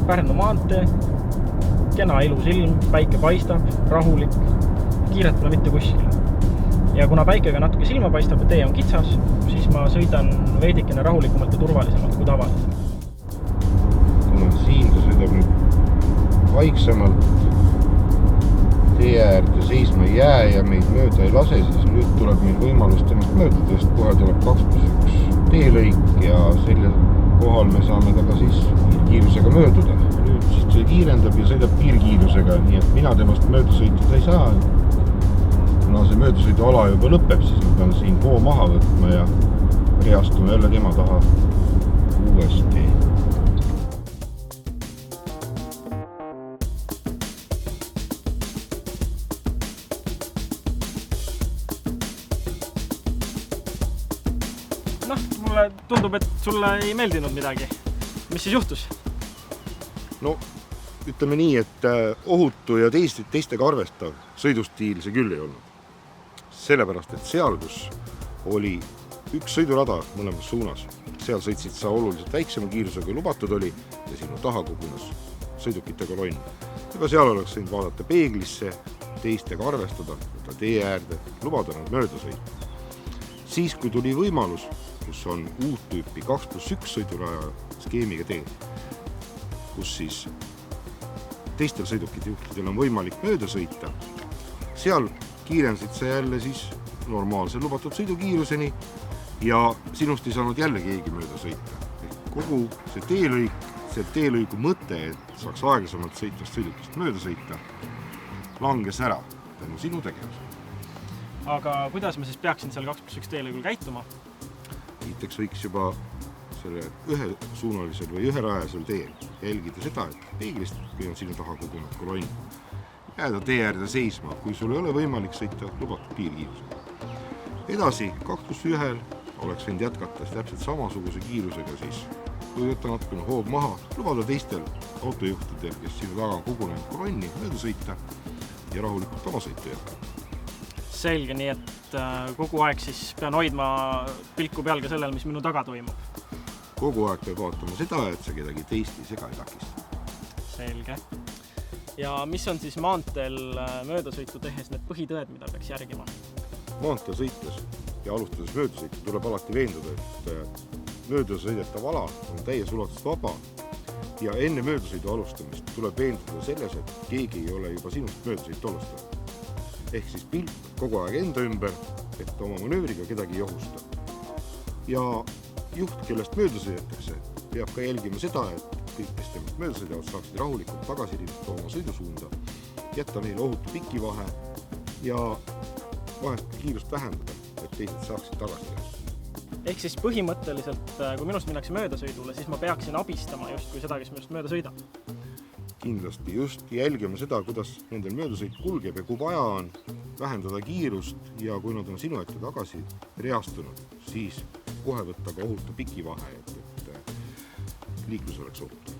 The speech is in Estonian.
Pärnu maantee, kena ilus ilm, päike paistab, rahulik, kiiret pole mitte kuskile. Ja kuna päikega natuke silma paistab ja tee on kitsas, siis ma sõidan veidikene rahulikumalt ja turvalisemalt kui tavaliselt. Kuna siin ta sõidab nüüd vaiksemalt, tee äärde seisma ei jää ja meid mööda ei lase, siis nüüd tuleb meil võimalus temast mööda, sest kohe tuleb 2+1 teelõik ja selle kohal me saame taga siis piirkiirusega mööduda. Nüüd siis see kiirendab ja sõidab piirkiirusega, nii et mina temast mööda sõituda ei saa. Kuna see möödasõiduala juba lõpeb, siis ma pean siin hoo maha võtma ja reastuma jälle tema taha uuesti. Mulle tundub, et sulle ei meeldinud midagi. Mis siis juhtus? No, ütleme nii, et ohutu ja teistega arvestav sõidustiil see küll ei olnud. Sellepärast, et seal, kus oli üks sõidurada mõlemas suunas, seal sõitsid sa oluliselt väiksema kiirusega lubatud oli ja sinu taha kogunes sõidukite kolonn. Juba seal oleks võinud vaadata peeglisse, teistega arvestada, võtta tee äärde, lubada nad mööda sõita. Siis, kui tuli võimalus, kus on uut tüüpi 2+1 sõiduraja skeemiga tee, kus siis teistel sõidukite juhtidel on võimalik mööda sõita, seal kiirensid sa jälle siis normaalse lubatud sõidukiiruseni ja sinust ei saanud jälle keegi mööda sõita. Kogu see teelõigu mõte, et saaks aeglasemalt sõitvast sõidukist mööda sõita, langes ära tänu sinu tegevuse. Aga kuidas ma siis peaksin seal 2+1 teelõigul käituma? Näiteks võiks juba selle ühesuunalisel või üherajasel teel jälgida seda, et peeglist, kui on sinu taha kogunud kolonn, jääda tee äärde seisma, kui sul ei ole võimalik sõita lubatud piirkiirusega. Edasi, 2+1 oleks võinud jätkata täpselt samasuguse kiirusega siis, kui võtta natukene hoob maha, lubada teistel autojuhtidel, kes sinu taga on kogunenud kolonni, mööda sõita ja rahulikult oma sõitu jätkata. Selge, nii et kogu aeg siis pean hoidma pilku peal ka sellel, mis minu taga toimub. Kogu aeg peab vaatama seda, et sa kedagi teist ei sega ei takista. Selge. Ja mis on siis maanteel möödasõitu tehes need põhitõed, mida peaks järgima? Maanteel sõites ja alustades möödasõitu tuleb alati veenduda, et möödasõidetav ala on täies ulatuses vaba ja enne möödasõidu alustamist tuleb veenduda selles, et keegi ei ole juba sinust möödasõitu alustanud. Ehk siis pilk kogu aeg enda ümber, et oma manöövriga kedagi ei ohusta. Ja juht, kellest mööda sõidetakse, peab ka jälgima seda, et kõik, kes temast mööda sõidavad, saaksid rahulikult tagasi rivistada oma sõidusuunda, jätta neile ohutu pikivahe ja vahest kiirust vähendada, et teised saaksid tagasi. Ehk siis põhimõtteliselt, kui minust minnakse möödasõidule, siis ma peaksin abistama justkui seda, kes minust mööda sõidab. Kindlasti just jälgima seda, kuidas nendel möödasõit kulgeb ja kui vaja on vähendada kiirust ja kui nad on sinu ette tagasi reastunud, siis kohe võtta ka ohutu pikivahe, et liiklus oleks ohutu.